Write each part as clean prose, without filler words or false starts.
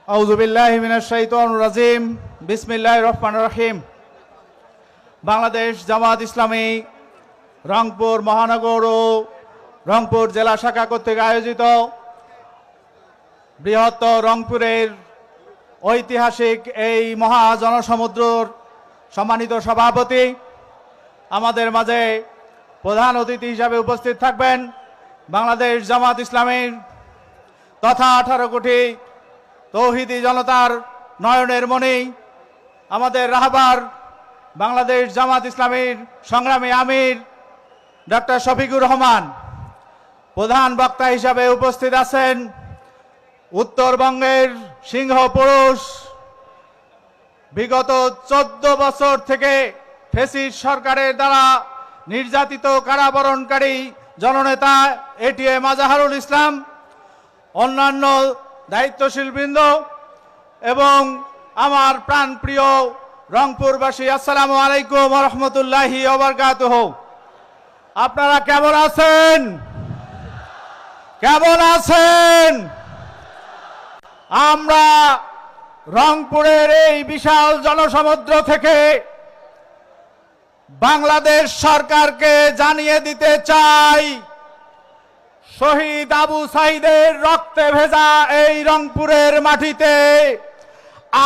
আউযু বিল্লাহি মিনাশ শাইতানির রাজিম। বিসমিল্লাহির রহমানির রহিম। বাংলাদেশ জামাত ইসলামী রংপুর মহানগর ও রংপুর জেলা শাখা কর্তৃক আয়োজিত বৃহত্তর রংপুরের ঐতিহাসিক এই মহা জনসমুদ্রর সম্মানিত সভাপতি, আমাদের মাঝে প্রধান অতিথি হিসাবে উপস্থিত থাকবেন বাংলাদেশ জামাত ইসলামীর তথা 18 কোটি তৌহিদি জনতার নয়নের মণি, আমাদের রাহবার বাংলাদেশ জামাত ইসলামীর সংগ্রামী আমির ডক্টর শফিকুর রহমান। প্রধান বক্তা হিসাবে উপস্থিত আছেন উত্তরবঙ্গের সিংহ পুরুষ, বিগত 14 বছর থেকে ফ্যাসিস্ট সরকারের দ্বারা নির্যাতিত কারাবরণকারী জননেতা এটিএম আজহারুল ইসলাম, অন্যান্য দায়িত্বশীল বৃন্দ এবং আমার প্রাণপ্রিয় রংপুরবাসী, আসসালামু আলাইকুম ওয়া রাহমাতুল্লাহি ওয়া বারাকাতুহু। আপনারা কেমন আছেন? কেমন আছেন? আমরা রংপুরের এই বিশাল জনসমুদ্র থেকে বাংলাদেশ সরকারকে জানিয়ে দিতে চাই, শহীদ আবু সাঈদের রক্তে ভেজা এই রংপুরের মাটিতে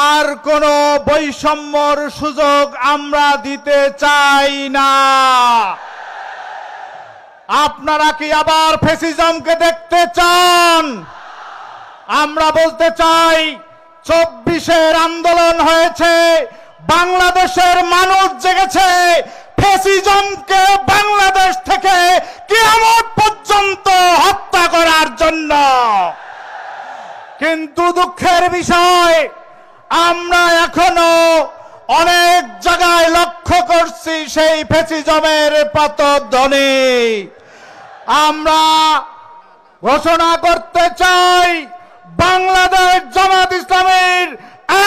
আর কোনো বৈষম্যর সুযোগ আমরা দিতে চাই না। আপনারা কি আবার ফ্যাসিজমকে দেখতে চান? আমরা বলতে চাই, 24-এর আন্দোলন হয়েছে, বাংলাদেশের মানুষ জেগেছে ফ্যাসিজমকে বাংলাদেশ থেকে কিয়ামত পর্যন্ত হত্যা করার জন্য। কিন্তু দুঃখের বিষয়, আমরা এখনো অনেক জায়গায় লক্ষ্য করছি সেই ফ্যাসিজমের পতনধ্বনি। আমরা ঘোষণা করতে চাই, বাংলাদেশ জামাত ইসলামীর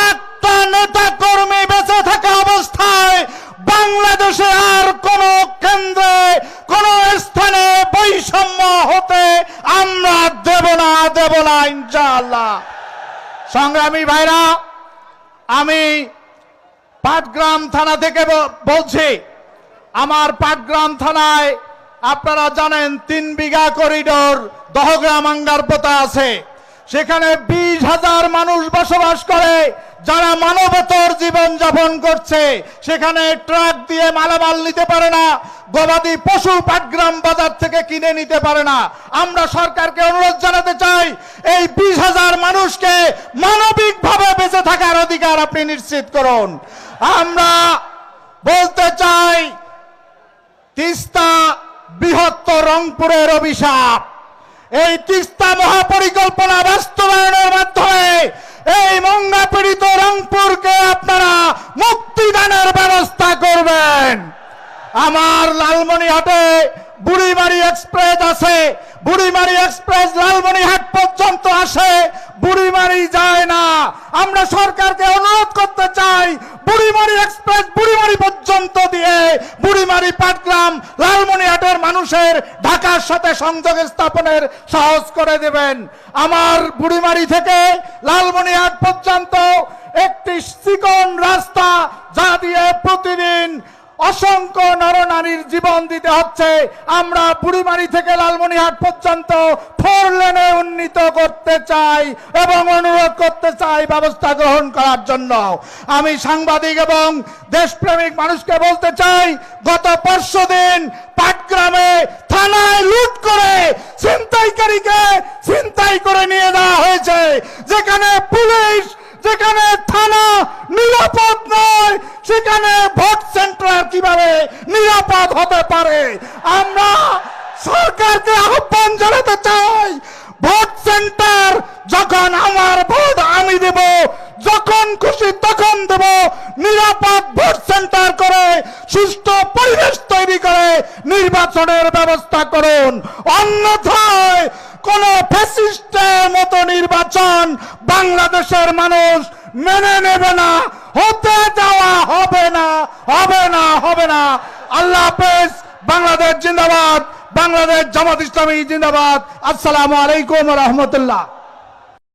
একটা নেতা কর্মী বেঁচে থাকা অবস্থায় বাংলাদেশে আর কোন কেন্দ্রে কোন স্থানে বৈষম্য হতে আমরা দেব না ইনশাআল্লাহ। সংগ্রামী ভাইরা, আমি পাটগ্রাম থানা থেকে বলছি। আমার পাটগ্রাম থানায় আপনারা জানেন 3 বিঘা করিডোর দহগ্রাম আঙ্গারপোতা আছে। সেখানে 20,000 মানুষ বসবাস করে, যারা মানবতর জীবন যাপন করছে। সেখানে ট্রাক দিয়ে মালামাল নিতে পারে না, গবাদি পশু পাটগ্রাম বাজার থেকে কিনে নিতে পারে না। আমরা সরকারকে অনুরোধ জানাতে চাই, এই 20,000 মানুষকে মানবিকভাবে বেঁচে থাকার অধিকার আপনি নিশ্চিত করুন। আমরা বলতে চাই, তিস্তা বৃহত্তর রংপুরের অভিশাপ। এই তিস্তা মহাপরিকল্পনা বাস্তবায়নের মাধ্যমে এই মঙ্গা পীড়িত রংপুরকে আপনারা মুক্তিদানের ব্যবস্থা করবেন। আমার লালমনিরহাটে বুড়িমারি এক্সপ্রেস আছে, বুড়িমারি এক্সপ্রেস লালমনিরহাট পর্যন্ত আসে, বুড়িমারি যায় না। আমরা সরকারকে অনুরোধ করতে চাই, বুড়িমারি এক্সপ্রেস বুড়িমারি পর্যন্ত দিয়ে বুড়িমারি পাটগ্রাম লালমনিরহাটের মানুষের ঢাকার সাথে সংযোগ স্থাপনের সহজ করে দেবেন। আমার বুড়িমারি থেকে লালমনিরহাট পর্যন্ত একটি চিকন রাস্তা, যা দিয়ে প্রতিদিন অসংখ্য নরনারীর জীবন দিতে হচ্ছে। আমরা বুড়িমারি থেকে লালমনিরহাট পর্যন্ত 4 লেনে উন্নীত করতে চাই এবং অনুরোধ করতে চাই ব্যবস্থা গ্রহণ করার জন্য। আমি সাংবাদিক এবং দেশপ্রেমিক মানুষকে বলতে চাই, গত 5 দিন পাটগ্রামে থানায় লুট করে ছিনতাইকারীকে ছিনতাই করে নিয়ে যাওয়া হয়েছে। যেখানে পুলিশ, যেখানে থানা নিরাপদ নয়, সেখানে ভোট সেন্টার কিভাবে নিরাপদ হতে পারে? আমরা সরকারকে আহ্বান জানাতে চাই, ভোট সেন্টার যখন আমার ভোট আমি দেব, যখন খুশি তখন দেব, নিরাপদ ভোট সেন্টার করে সুষ্ঠু পরিবেশ তৈরি করে নির্বাচনের ব্যবস্থা করুন। অন্যথায় কোন ফ্যাসিস্টের মতো নির্বাচন বাংলাদেশের মানুষ মেনে নেবে না, হতে দেওয়া হবে না। আল্লাহ হাফেজ। বাংলাদেশ জিন্দাবাদ, বাংলাদেশ জামাত ইসলামী জিন্দাবাদ। আসসালামু আলাইকুম ওয়া রাহমাতুল্লাহ।